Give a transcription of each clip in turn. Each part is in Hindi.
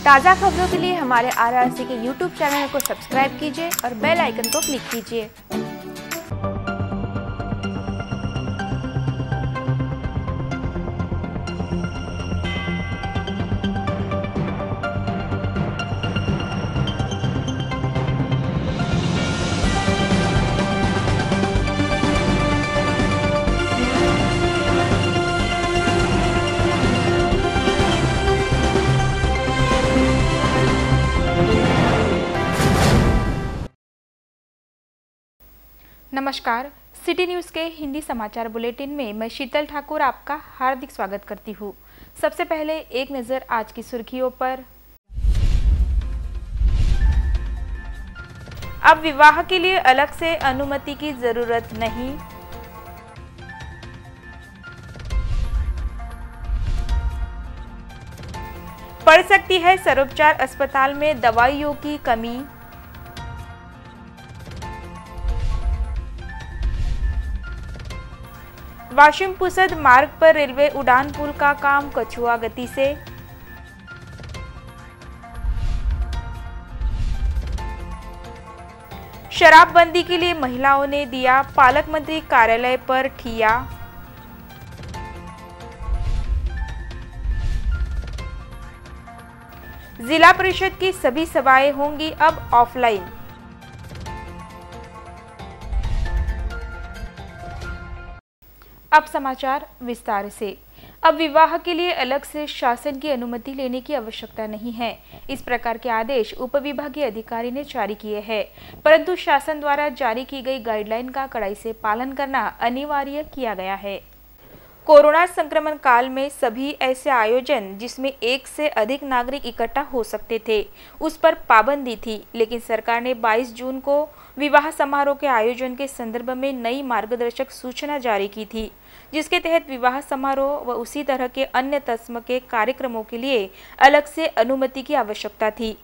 ताज़ा खबरों के लिए हमारे RRC के YouTube चैनल को सब्सक्राइब कीजिए और बेल आइकन को क्लिक कीजिए। नमस्कार, सिटी न्यूज़ के हिंदी समाचार बुलेटिन में मैं शीतल ठाकुर आपका हार्दिक स्वागत करती हूँ। सबसे पहले एक नज़र आज की सुर्खियों पर। अब विवाह के लिए अलग से अनुमति की जरूरत नहीं। पड़ सकती है सर्वोपचार अस्पताल में दवाइयों की कमी। वाशिम पुसद मार्ग पर रेलवे उड़ान पुल का काम कछुआ गति से। शराबबंदी के लिए महिलाओं ने दिया पालक मंत्री कार्यालय पर ठिया। जिला परिषद की सभी सभाएं होंगी अब ऑफलाइन। अब समाचार विस्तार से। अब विवाह के लिए अलग से शासन की अनुमति लेने की आवश्यकता नहीं है। इस प्रकार के आदेश उपविभागीय अधिकारी ने जारी किए हैं, परंतु शासन द्वारा जारी की गई गाइडलाइन का कड़ाई से पालन करना अनिवार्य किया गया है। कोरोना संक्रमण काल में सभी ऐसे आयोजन जिसमें एक से अधिक नागरिक इकट्ठा हो सकते थे, उस पर पाबंदी थी, लेकिन सरकार ने 22 जून को विवाह समारोह के आयोजन के संदर्भ में नई मार्गदर्शक सूचना जारी की थी, जिसके तहत विवाह समारोह व उसी तरह के अन्य तत्सम के कार्यक्रमों के लिए अलग से अनुमति की आवश्यकता थी।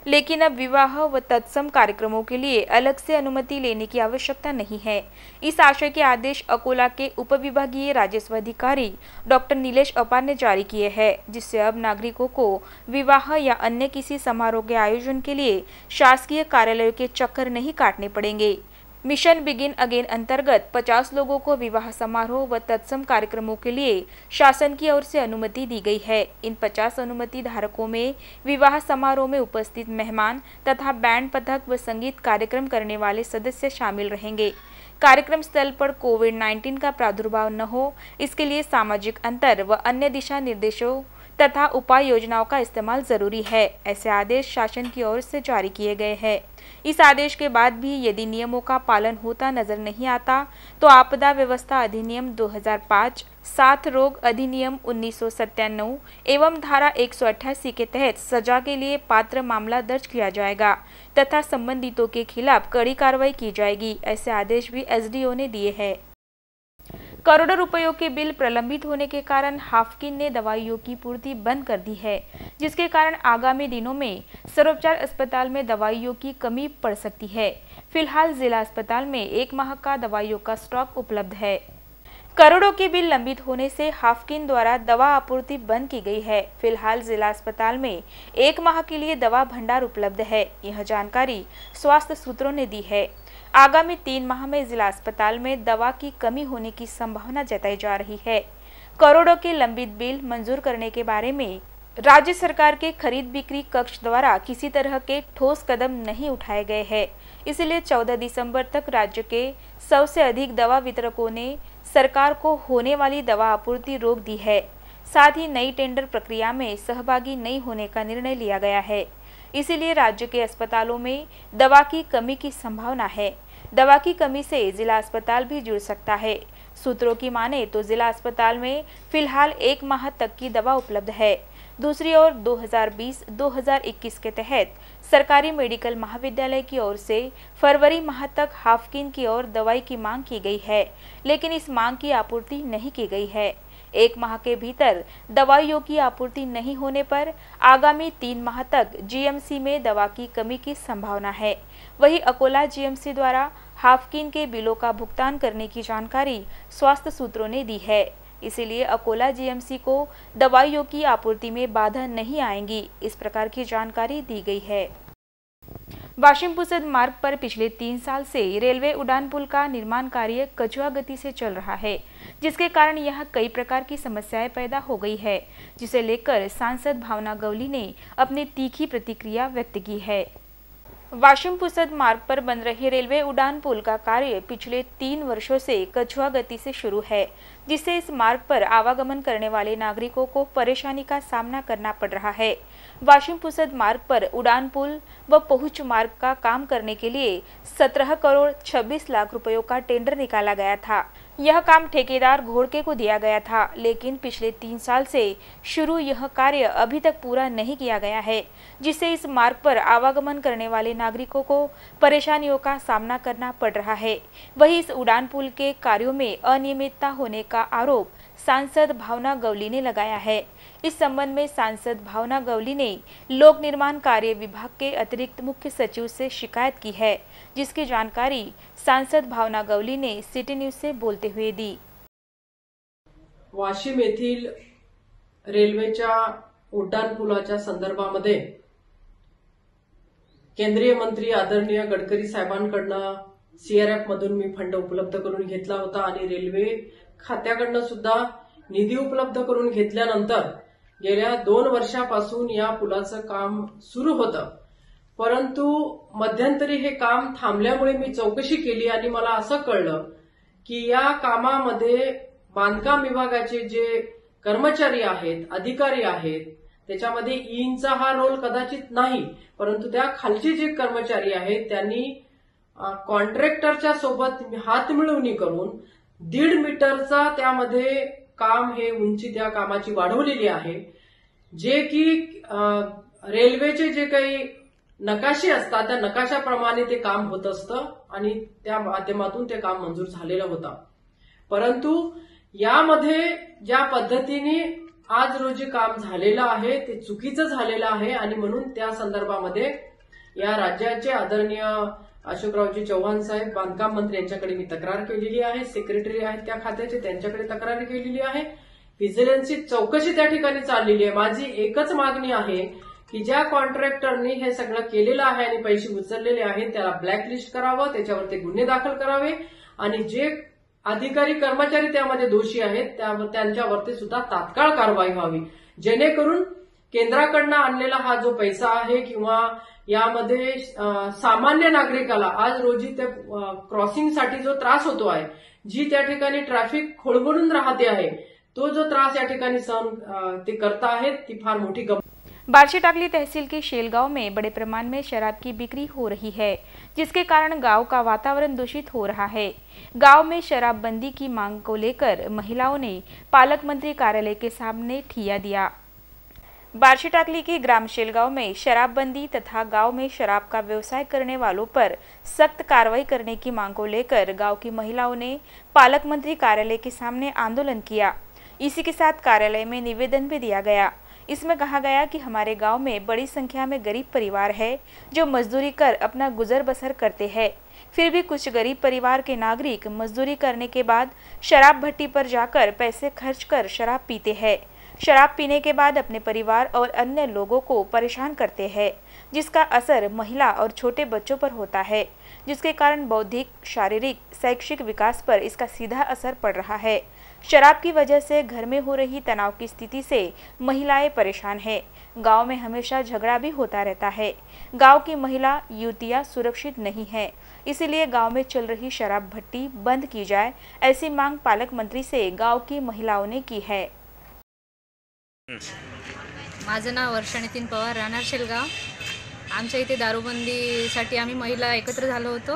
लेकिन अब विवाह व तत्सम कार्यक्रमों के लिए अलग से अनुमति लेने की आवश्यकता नहीं है। इस आशय के आदेश अकोला के उपविभागीय राजस्व अधिकारी डॉक्टर नीलेश अपार ने जारी किए हैं, जिससे अब नागरिकों को विवाह या अन्य किसी समारोह के आयोजन के लिए शासकीय कार्यालयों के चक्कर नहीं काटने पड़ेंगे। मिशन बिगिन अगेन अंतर्गत 50 लोगों को विवाह समारोह व तत्सम कार्यक्रमों के लिए शासन की ओर से अनुमति दी गई है। इन 50 अनुमति धारकों में विवाह समारोह में उपस्थित मेहमान तथा बैंड पथक व संगीत कार्यक्रम करने वाले सदस्य शामिल रहेंगे। कार्यक्रम स्थल पर कोविड-19 का प्रादुर्भाव न हो, इसके लिए सामाजिक अंतर व अन्य दिशा निर्देशों तथा उपाय योजनाओं का इस्तेमाल जरूरी है। ऐसे आदेश शासन की ओर से जारी किए गए हैं। इस आदेश के बाद भी यदि नियमों का पालन होता नजर नहीं आता तो आपदा व्यवस्था अधिनियम 2005, साथ रोग अधिनियम 1997 एवं धारा 188 के तहत सजा के लिए पात्र मामला दर्ज किया जाएगा तथा संबंधितों के खिलाफ कड़ी कार्रवाई की जाएगी। ऐसे आदेश भी SDO ने दिए हैं। करोड़ों रुपयों के बिल प्रलंबित होने के कारण हाफकिन ने दवाइयों की पूर्ति बंद कर दी है, जिसके कारण आगामी दिनों में सर्वोपचार अस्पताल में दवाइयों की कमी पड़ सकती है। फिलहाल जिला अस्पताल में 1 माह का दवाइयों का स्टॉक उपलब्ध है। करोड़ों के बिल लंबित होने से हाफकिन द्वारा दवा आपूर्ति बंद की गई है। फिलहाल जिला अस्पताल में 1 माह के लिए दवा भंडार उपलब्ध है। यह जानकारी स्वास्थ्य सूत्रों ने दी है। आगामी 3 माह में जिला अस्पताल में दवा की कमी होने की संभावना जताई जा रही है। करोड़ों के लंबित बिल मंजूर करने के बारे में राज्य सरकार के खरीद बिक्री कक्ष द्वारा किसी तरह के ठोस कदम नहीं उठाए गए हैं। इसलिए 14 दिसंबर तक राज्य के 100 से अधिक दवा वितरकों ने सरकार को होने वाली दवा आपूर्ति रोक दी है। साथ ही नई टेंडर प्रक्रिया में सहभागी नहीं होने का निर्णय लिया गया है। इसीलिए राज्य के अस्पतालों में दवा की कमी की संभावना है। दवा की कमी से जिला अस्पताल भी जुड़ सकता है। सूत्रों की माने तो जिला अस्पताल में फिलहाल 1 माह तक की दवा उपलब्ध है। दूसरी ओर 2020-2021 के तहत सरकारी मेडिकल महाविद्यालय की ओर से फरवरी माह तक हाफकिन की ओर दवाई की मांग की गई है, लेकिन इस मांग की आपूर्ति नहीं की गई है। 1 माह के भीतर दवाइयों की आपूर्ति नहीं होने पर आगामी 3 माह तक GMC में दवा की कमी की संभावना है। वहीं अकोला GMC द्वारा हाफकिन के बिलों का भुगतान करने की जानकारी स्वास्थ्य सूत्रों ने दी है। इसीलिए अकोला जीएमसी को दवाइयों की आपूर्ति में बाधा नहीं आएगी, इस प्रकार की जानकारी दी गई है। वाशिम पुसद मार्ग पर पिछले 3 साल से रेलवे उड़ान पुल का निर्माण कार्य कछुआ गति से चल रहा है, जिसके कारण यहां कई प्रकार की समस्याएं पैदा हो गई है, जिसे लेकर सांसद भावना गवली ने अपनी तीखी प्रतिक्रिया व्यक्त की है। वाशिम पुसद मार्ग पर बन रहे रेलवे उड़ान पुल का कार्य पिछले 3 वर्षों से कछुआ गति से शुरू है, जिससे इस मार्ग पर आवागमन करने वाले नागरिकों को परेशानी का सामना करना पड़ रहा है। वाशिम पुसद मार्ग पर उड़ान पुल व पहुंच मार्ग का काम करने के लिए 17 करोड़ 26 लाख रुपयों का टेंडर निकाला गया था। यह काम ठेकेदार घोड़के को दिया गया था, लेकिन पिछले 3 साल से शुरू यह कार्य अभी तक पूरा नहीं किया गया है, जिससे इस मार्ग पर आवागमन करने वाले नागरिकों को परेशानियों का सामना करना पड़ रहा है। वहीं इस उड़ान पुल के कार्यों में अनियमितता होने का आरोप सांसद भावना गवली ने लगाया है। इस संबंध में सांसद भावना गवली ने लोक निर्माण कार्य विभाग के अतिरिक्त मुख्य सचिव से शिकायत की है, जिसकी जानकारी सांसद भावना गवली ने सिटी न्यूज से बोलते हुए दी। वाशिम येथील रेल्वेच्या उड्डाण पुलाच्या संदर्भामध्ये केंद्रीय मंत्री आदरणीय गडकरी साहेबांकडनं सीआरएफ मधून मी फंड उपलब्ध करून घेतला होता आणि रेल्वे खात्याकडनं सुद्धा निधी उपलब्ध करून घेतल्यानंतर गेल्या 2 वर्षापासून या पुलाचं काम सुरू होतं, परंतु मध्यंतरी हे काम थांबल्यामुळे मी चौकशी केली आणि मला असं कळलं की या कामामध्ये बांधकाम विभागाचे जे कर्मचारी आहेत, अधिकारी आहेत, त्याच्यामध्ये ईंचा हा रोल कदाचित नाही, परंतु त्या खालचे जे कर्मचारी आहेत त्यांनी कॉन्ट्रॅक्टरच्या सोबत हात मिळवणी करून 1.5 मीटरचा त्यामध्ये काम हे उंची त्या कामाची वाढवलेली आहे, जे की रेल्वेचे जे काही नकाशे असतात त्या नकाशाप्रमाणे ते काम होत असतं आणि त्या माध्यमातून ते काम मंजूर झालेलं होतं। परंतु यामध्ये ज्या पद्धतीने आज रोजी काम झालेलं आहे ते चुकीचं झालेलं आहे आणि म्हणून त्या संदर्भामध्ये या राज्याचे आदरणीय अशोकरावजी चव्हाण साहेब बांधकाम मंत्री यांच्याकडे मी तक्रार केलेली आहे, सेक्रेटरी आहेत त्या खात्याचे त्यांच्याकडे तक्रार केलेली आहे, व्हिजिलन्सची चौकशी त्या ठिकाणी चाललेली आहे। माझी एकच मागणी आहे की ज्या कॉन्ट्रॅक्टरनी हे सगळं केलेलं आहे आणि पैसे उचललेले आहेत त्याला ब्लॅकलिस्ट करावं, त्याच्यावरती गुन्हे दाखल करावे आणि जे अधिकारी कर्मचारी त्यामध्ये दोषी आहेत त्यांच्यावरती सुद्धा तात्काळ कारवाई व्हावी, जेणेकरून केंद्राकडनं आणलेला हा जो पैसा आहे किंवा यामध्ये सामान्य नागरिकाला आज रोजी त्या क्रॉसिंगसाठी जो त्रास होतो आहे, जी त्या ठिकाणी ट्रॅफिक खोळंबून राहते आहे, तो जो त्रास या ठिकाणी सहन ते करता आहेत ती फार मोठी बार्शीटाकली तहसील के शेल गांव में बड़े प्रमाण में शराब की बिक्री हो रही है, जिसके कारण गांव का वातावरण दूषित हो रहा है। गांव में शराबबंदी की मांग को लेकर महिलाओं ने पालक मंत्री कार्यालय के सामने ठिया दिया। बार्शीटाकली के ग्राम शेलगांव में शराबबंदी तथा गांव में शराब का व्यवसाय करने वालों पर सख्त कार्रवाई करने की मांग को लेकर गांव की महिलाओं ने पालक मंत्री कार्यालय के सामने आंदोलन किया। इसी के साथ कार्यालय में निवेदन भी दिया गया। इसमें कहा गया कि हमारे गांव में बड़ी संख्या में गरीब परिवार है जो मजदूरी कर अपना गुजर बसर करते हैं, फिर भी कुछ गरीब परिवार के नागरिक मजदूरी करने के बाद शराब भट्टी पर जाकर पैसे खर्च कर शराब पीते हैं। शराब पीने के बाद अपने परिवार और अन्य लोगों को परेशान करते हैं, जिसका असर महिला और छोटे बच्चों पर होता है, जिसके कारण बौद्धिक, शारीरिक, शैक्षिक विकास पर इसका सीधा असर पड़ रहा है। शराब की वजह से घर में हो रही तनाव की स्थिति से महिलाएं परेशान हैं। गांव में हमेशा झगड़ा भी होता रहता है। गांव की महिला युवतियां सुरक्षित नहीं है, इसीलिए गांव में चल रही शराब भट्टी बंद की जाए, ऐसी मांग पालक मंत्री से गांव की महिलाओं ने की है। माझं नाव वर्षा नितीन पवार, राहणार शेलगाव। आमच्या इथे दारूबंदीसाठी आम्ही महिला एकत्र झालो होतो,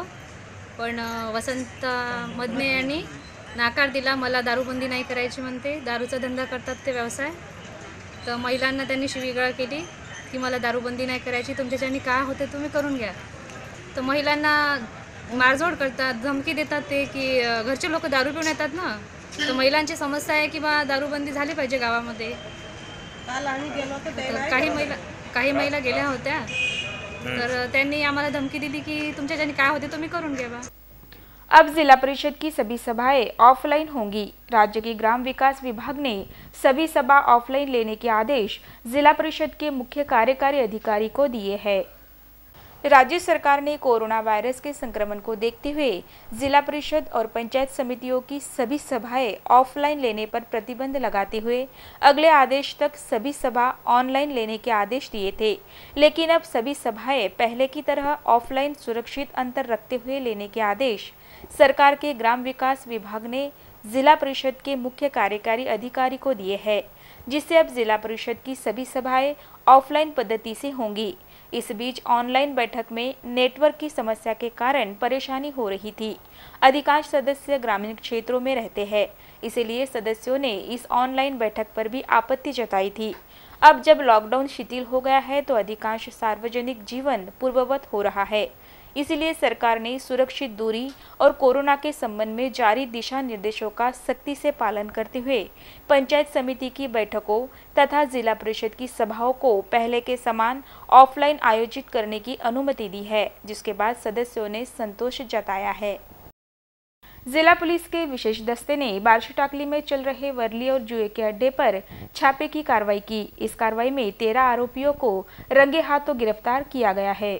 पण वसंत मदने यांनी नाकार दिला। मला दारूबंदी नाही करायची म्हणते, दारूचा धंदा करतात ते व्यवसाय। तर महिलांना त्यांनी शिवीगाळ केली की मला दारूबंदी नाही करायची, तुमच्याच्यानी काय होते तुम्ही करून घ्या। तर महिलांना मारझोड करतात, धमकी देतात ते की घरचे लोक दारू पिऊन येतात ना, तर महिलांची समस्या आहे की बा दारूबंदी झाली पाहिजे गावामध्ये। काही महिला गेल्या होत्या, तर त्यांनी आम्हाला धमकी दिली की तुमच्याच्यानी काय होते तुम्ही करून घ्या। अब जिला परिषद की सभी सभाएं ऑफलाइन होंगी। राज्य के ग्राम विकास विभाग ने सभी सभा ऑफलाइन लेने के आदेश जिला परिषद के मुख्य कार्यकारी अधिकारी को दिए हैं। राज्य सरकार ने कोरोना वायरस के संक्रमण को देखते हुए जिला परिषद और पंचायत समितियों की सभी सभाएं ऑफलाइन लेने पर प्रतिबंध लगाते हुए अगले आदेश तक सभी सभा ऑनलाइन लेने के आदेश दिए थे। लेकिन अब सभी सभाएं पहले की तरह ऑफलाइन सुरक्षित अंतर रखते हुए लेने के आदेश सरकार के ग्राम विकास विभाग ने जिला परिषद के मुख्य कार्यकारी अधिकारी को दिए हैं, जिससे अब जिला परिषद की सभी सभाएं ऑफलाइन पद्धति से होंगी। इस बीच ऑनलाइन बैठक में नेटवर्क की समस्या के कारण परेशानी हो रही थी। अधिकांश सदस्य ग्रामीण क्षेत्रों में रहते हैं, इसलिए सदस्यों ने इस ऑनलाइन बैठक पर भी आपत्ति जताई थी। अब जब लॉकडाउन शिथिल हो गया है तो अधिकांश सार्वजनिक जीवन पूर्ववत हो रहा है, इसलिए सरकार ने सुरक्षित दूरी और कोरोना के संबंध में जारी दिशा निर्देशों का सख्ती से पालन करते हुए पंचायत समिति की बैठकों तथा जिला परिषद की सभाओं को पहले के समान ऑफलाइन आयोजित करने की अनुमति दी है, जिसके बाद सदस्यों ने संतोष जताया है। जिला पुलिस के विशेष दस्ते ने बार्शीटाकली में चल रहे वर्ली और जुए के अड्डे पर छापे की कार्रवाई की। इस कार्रवाई में 13 आरोपियों को रंगे हाथों गिरफ्तार किया गया है।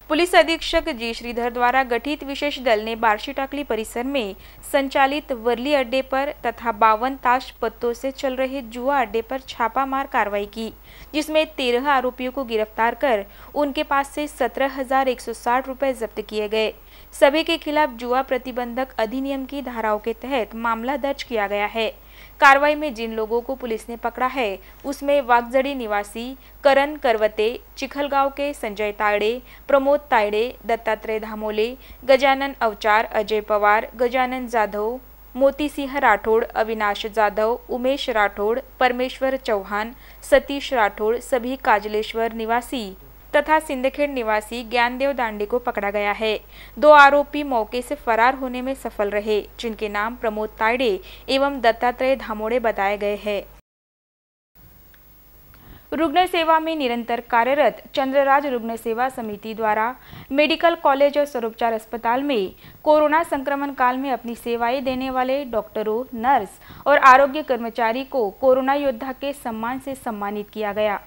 पुलिस अधीक्षक जी श्रीधर द्वारा गठित विशेष दल ने बार्शीटाकली परिसर में संचालित वर्ली अड्डे पर तथा 52 ताश पत्तों से चल रहे जुआ अड्डे पर छापामार कार्रवाई की, जिसमें 13 आरोपियों को गिरफ्तार कर उनके पास से 17,160 रुपए जब्त किए गए। सभी के खिलाफ जुआ प्रतिबंधक अधिनियम की धाराओं के तहत मामला दर्ज किया गया है। कार्रवाई में जिन लोगों को पुलिस ने पकड़ा है उसमें वागजड़ी निवासी करण करवते, चिखलगांव के संजय तायड़े, प्रमोद तायड़े, दत्तात्रेय धामोले, गजानन अवचार, अजय पवार, गजानन जाधव, मोती सिंह राठौड़, अविनाश जाधव, उमेश राठौड़, परमेश्वर चौहान, सतीश राठौड़, सभी काजलेश्वर निवासी तथा सिंदखेड़ निवासी ज्ञानदेव दांडे को पकड़ा गया है। 2 आरोपी मौके से फरार होने में सफल रहे, जिनके नाम प्रमोद तायड़े एवं दत्तात्रेय धामोड़े बताए गए हैं। रुग्ण सेवा में निरंतर कार्यरत चंद्रराज रुग्ण सेवा समिति द्वारा मेडिकल कॉलेज और सर्वोपचार अस्पताल में कोरोना संक्रमण काल में अपनी सेवाएं देने वाले डॉक्टरों, नर्स और आरोग्य कर्मचारी को कोरोना योद्धा के सम्मान से सम्मानित किया गया।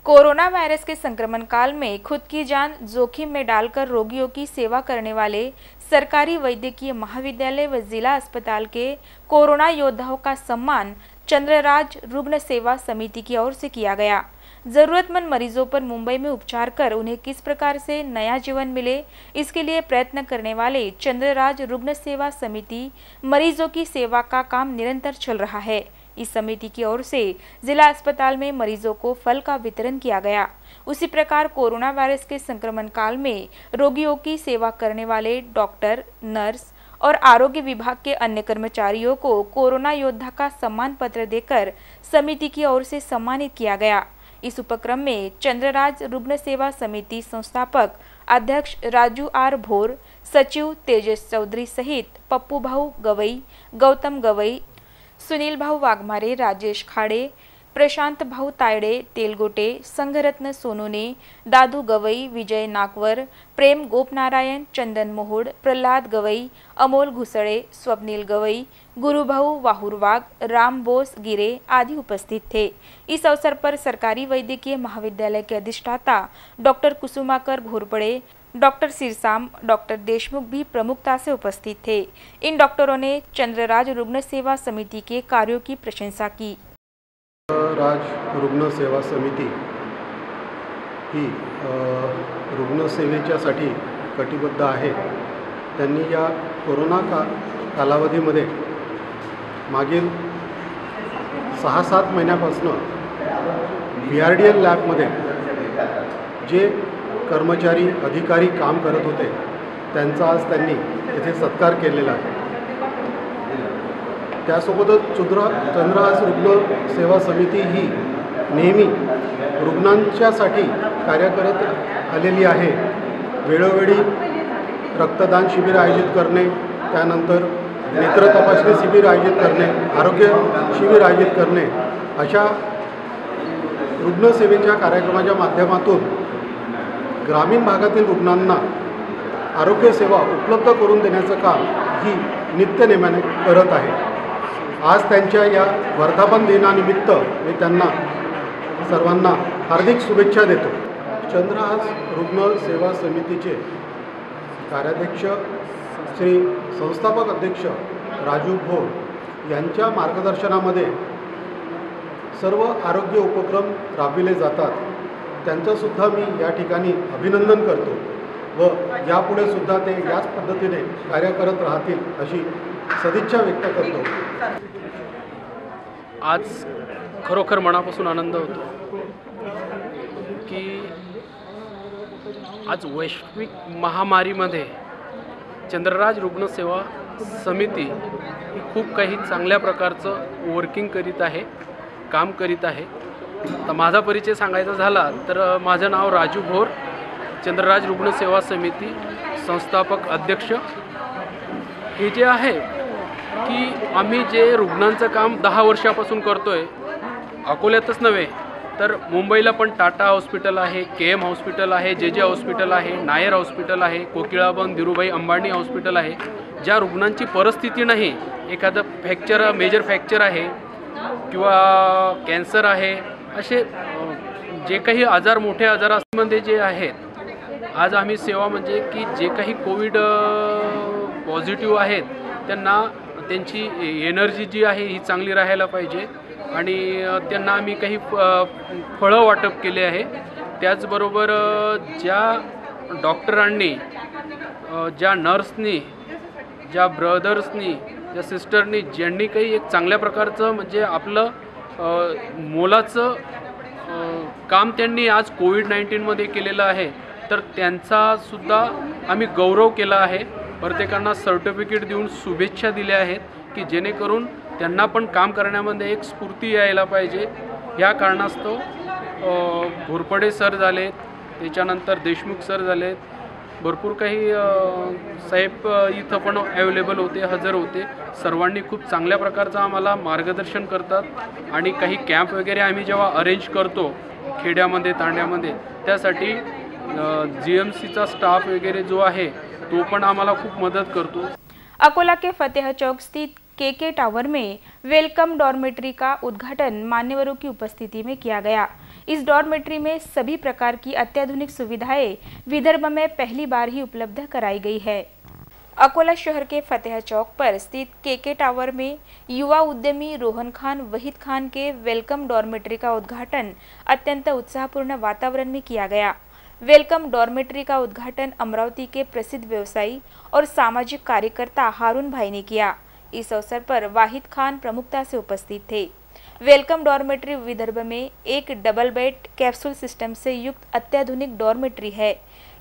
कोरोना वायरस के संक्रमण काल में खुद की जान जोखिम में डालकर रोगियों की सेवा करने वाले सरकारी वैद्यकीय महाविद्यालय व जिला अस्पताल के कोरोना योद्धाओं का सम्मान चंद्रराज रुग्ण सेवा समिति की ओर से किया गया। जरूरतमंद मरीजों पर मुंबई में उपचार कर उन्हें किस प्रकार से नया जीवन मिले, इसके लिए प्रयत्न करने वाले चंद्रराज रुग्ण सेवा समिति मरीजों की सेवा का काम निरंतर चल रहा है। इस समिति की ओर से जिला अस्पताल में मरीजों को फल का वितरण किया गया। उसी प्रकार कोरोना वायरस के संक्रमण काल में रोगियों की सेवा करने वाले डॉक्टर, नर्स और आरोग्य विभाग के अन्य कर्मचारियों को कोरोना योद्धा का सम्मान पत्र देकर समिति की ओर से सम्मानित किया गया। इस उपक्रम में चंद्रराज रुग्ण सेवा समिति संस्थापक अध्यक्ष राजू आर भोर, सचिव तेजस चौधरी सहित पप्पू भाऊ गवई, गौतम गवई, सुनील भाऊ वाघमारे, राजेश खाड़े, प्रशांत भाऊ तायड़े, तेलगोटे, संघरत्न सोनूने, दादू गवई, विजय नाकवर, प्रेम गोपनारायण, चंदन मोहोड, प्रहलाद गवई, अमोल घुसड़े, स्वप्निल गवई, गुरुभाऊ वाहुरवाग, राम बोस गिरे आदि उपस्थित थे। इस अवसर पर सरकारी वैद्यकीय महाविद्यालय के अधिष्ठाता doctor Kusumakar Ghorpade, doctor Sirsam, doctor Deshmukh भी प्रमुखता से उपस्थित थे। इन डॉक्टरों ने चंद्रराज रुग्ण सेवा समिति के कार्यों की प्रशंसा की। राज रुग्ण सेवा समिति ही रुग्णसेवेच्यासाठी कटिबद्ध आहे। त्यांनी या कोरोना कालावधीमध्ये मागील 6-7 महिन्यापासून BRDL लॅबमध्ये जे कर्मचारी अधिकारी काम करत होते त्यांचा आज त्यांनी येथे सत्कार केलेला आहे। त्यासोबतच चंद्रराज रुग्ण सेवा समिती ही नेहमी रुग्णांच्यासाठी कार्य करत आलेली आहे। वेळोवेळी रक्तदान शिबिर आयोजित करणे, त्यानंतर नेत्र तपासणी शिबिर आयोजित करणे, आरोग्य शिबिर आयोजित करणे अशा रुग्णसेवेच्या कार्यक्रमाच्या माध्यमातून ग्रामीण भागातील रुग्णांना आरोग्य सेवा उपलब्ध करून देण्याचं काम ही नित्यनेमाने करत आहे. आज त्यांच्या या वर्धापन दिनानिमित्त मी त्यांना सर्वांना हार्दिक शुभेच्छा देतो. चंद्रहास रुग्ण सेवा समितीचे कार्याध्यक्ष श्री संस्थापक अध्यक्ष राजू भोर यांच्या मार्गदर्शनामध्ये सर्व आरोग्य उपक्रम राबविले जातात. त्यांचंसुद्धा मी या ठिकाणी अभिनंदन करतो व यापुढे सुद्धा ते याच पद्धतीने कार्य करत राहतील अशी सदिच्छा व्यक्त करतो. आज खरोखर मनापासून आनंद होतो की आज वैश्विक महामारीमध्ये चंद्रराज रुग्ण सेवा समिती ही खूप काही चांगल्या प्रकारचं वर्किंग करीत आहे, काम करीत आहे. तर माझा परिचय सांगायचा झाला तर माझं नाव राजू भोर, चंद्रराज रुग्ण सेवा समिती संस्थापक अध्यक्ष. हे जे आहे की आम्ही जे रुग्णांचं काम 10 वर्षापासून करतो आहे, अकोल्यातच नव्हे तर मुंबईला पण टाटा हॉस्पिटल आहे, KM हॉस्पिटल आहे, JJ हॉस्पिटल आहे, नायर हॉस्पिटल आहे, कोकिळाबन धीरूभाई अंबानी हॉस्पिटल आहे. ज्या रुग्णांची परिस्थिती नाही, एखादं मेजर फ्रॅक्चर आहे किंवा कॅन्सर आहे, असे जे काही आजार मोठे आजारांमध्ये जे आहेत, आज आम्ही सेवा म्हणजे की जे काही कोविड पॉझिटिव्ह आहेत त्यांना त्यांची एनर्जी जी आहे ही चांगली राहायला पाहिजे आणि त्यांना आम्ही काही फळं वाटप केले आहे. त्याचबरोबर ज्या डॉक्टरांनी, ज्या नर्सनी, ज्या ब्रदर्सनी, ज्या सिस्टरनी, ज्यांनी काही एक चांगल्या प्रकारचं म्हणजे आपलं मोलाचं काम त्यांनी आज कोविड-19मध्ये केलेलं आहे, तर त्यांचासुद्धा आम्ही गौरव केला आहे. प्रत्येकांना सर्टिफिकेट देऊन शुभेच्छा दिल्या आहेत की जेणेकरून त्यांना पण काम करण्यामध्ये एक स्फूर्ती यायला पाहिजे. या कारणास्तव घोरपडे सर झालेत, त्याच्यानंतर देशमुख सर झालेत, भरपूर काही साहेब इथं पण अवेलेबल होते, हजर होते. सर्वांनी खूप चांगल्या प्रकारचं आम्हाला मार्गदर्शन करतात आणि काही कॅम्प वगैरे आम्ही जेव्हा अरेंज करतो खेड्यामध्ये, तांड्यामध्ये, त्यासाठी GMCचा स्टाफ वगैरे जो आहे तो पण आम्हाला खूप मदत करतो. अकोला के फतेह चौक स्थित KK टावर में वेलकम डॉर्मेट्री का उद्घाटन मान्यवरों की उपस्थिति में किया गया. इस डॉर्मेट्री में सभी प्रकार की अत्याधुनिक सुविधाएं विदर्भ में पहली बार ही उपलब्ध कराई गई है. अकोला शहर के फतेह चौक पर स्थित KK टावर में युवा उद्यमी रोहन खान वहीद खान के वेलकम डॉर्मेट्री का उद्घाटन अत्यंत उत्साहपूर्ण वातावरण में किया गया. वेलकम डॉर्मेट्री का उद्घाटन अमरावती के प्रसिद्ध व्यवसायी और सामाजिक कार्यकर्ता हारून भाई ने किया. इस अवसर पर वाहिद खान प्रमुखता से उपस्थित थे. वेलकम डॉर्मेट्री विदर्भ में एक डबल बेड कैप्सूल सिस्टम से युक्त अत्याधुनिक डॉर्मेट्री है.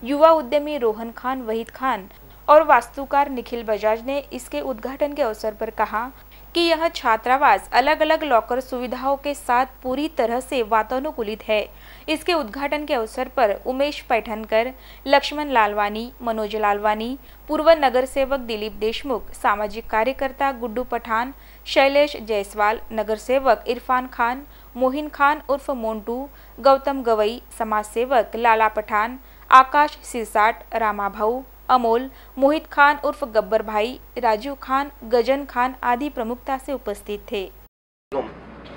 युवा उद्यमी रोहन खान वहीद खान और वास्तुकार निखिल बजाज ने इसके उद्घाटन के अवसर पर कहा कि यह छात्रावास अलग अलग लॉकर सुविधाओं के साथ पूरी तरह से वातानुकूलित है. इसके उद्घाटन के अवसर पर उमेश पैठनकर, लक्ष्मण लालवानी, मनोज लालवानी, पूर्व नगर सेवक दिलीप देशमुख, सामाजिक कार्यकर्ता गुड्डू पठान, शैलेश जायसवाल, नगर सेवक इरफान खान, मोहिन खान उर्फ मोंटू, गौतम गवई, समाज सेवक लाला पठान, आकाश सिरसाट, रामा भाऊ, अमोल, मोहित खान उर्फ गब्बर भाई, राजीव खान, गजन खान आदि प्रमुखता से उपस्थित थे.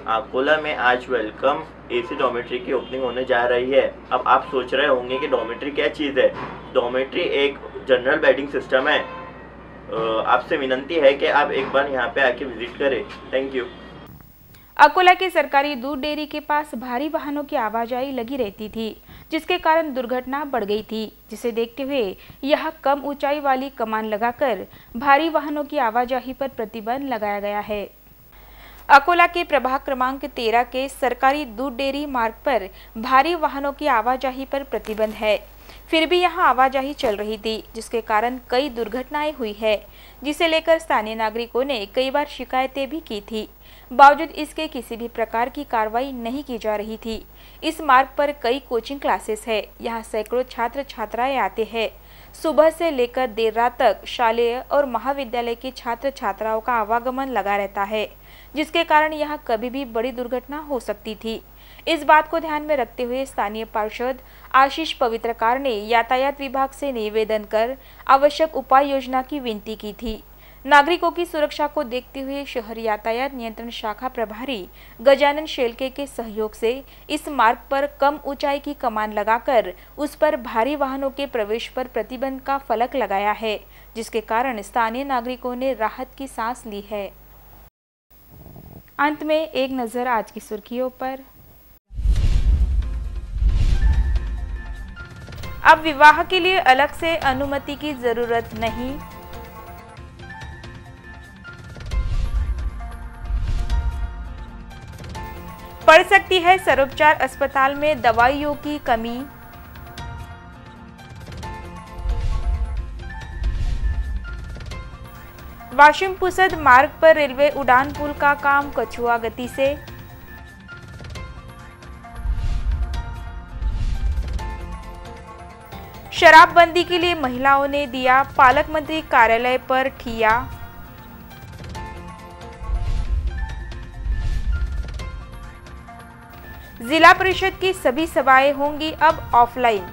अकोला में आज वेलकम AC डॉर्मेट्री की ओपनिंग होने जा रही है. अब आप सोच रहे होंगे कि डॉर्मेट्री क्या चीज़ है. डॉर्मेट्री एक जनरल बेडिंग सिस्टम है. आपसे विनंती है कि आप एक बार यहाँ पे आके विजिट करें. Thank you. अकोला के सरकारी दूध डेयरी के पास भारी वाहनों की आवाजाही लगी रहती थी, जिसके कारण दुर्घटना बढ़ गई थी, जिसे देखते हुए यह कम ऊंचाई वाली कमान लगाकर भारी वाहनों की आवाजाही पर प्रतिबंध लगाया गया है. अकोला के प्रभाग क्रमांक 13 के सरकारी दूध डेयरी मार्ग पर भारी वाहनों की आवाजाही पर प्रतिबंध है. फिर भी यहां आवाजाही चल रही थी, जिसके कारण कई दुर्घटनाएं हुई है, जिसे लेकर स्थानीय नागरिकों ने कई बार शिकायतें भी की थी. बावजूद इसके किसी भी प्रकार की कार्रवाई नहीं की जा रही थी. इस मार्ग पर कई कोचिंग क्लासेस है. यहाँ सैकड़ों छात्र छात्राएं आते हैं. सुबह से लेकर देर रात तक शालेय और महाविद्यालय के छात्र छात्राओं का आवागमन लगा रहता है, जिसके कारण यहाँ कभी भी बड़ी दुर्घटना हो सकती थी. इस बात को ध्यान में रखते हुए स्थानीय पार्षद आशीष पवित्रकार ने यातायात विभाग से निवेदन कर आवश्यक उपाय योजना की विनती की थी. नागरिकों की सुरक्षा को देखते हुए शहर यातायात नियंत्रण शाखा प्रभारी गजानन शेलके के सहयोग से इस मार्ग पर कम ऊंचाई की कमान लगाकर उस पर भारी वाहनों के प्रवेश पर प्रतिबंध का फलक लगाया है, जिसके कारण स्थानीय नागरिकों ने राहत की सांस ली है। अंत में एक नजर आज की सुर्खियों पर। अब विवाह के लिए अलग से अनुमति की जरूरत नहीं। पड़ सकती है सर्वोपचार अस्पताल में दवाइयों की कमी। वाशिम पुसद मार्ग पर रेलवे उड़ान पुल का काम कछुआ गति से। शराबबंदी के लिए महिलाओं ने दिया पालक मंत्री कार्यालय पर ठिया। जिला परिषद की सभी सभाएं होंगी अब ऑफलाइन।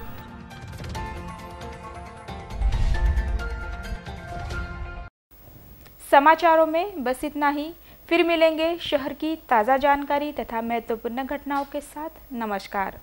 समाचारों में बस इतना ही। फिर मिलेंगे शहर की ताज़ा जानकारी तथा महत्वपूर्ण घटनाओं के साथ। नमस्कार।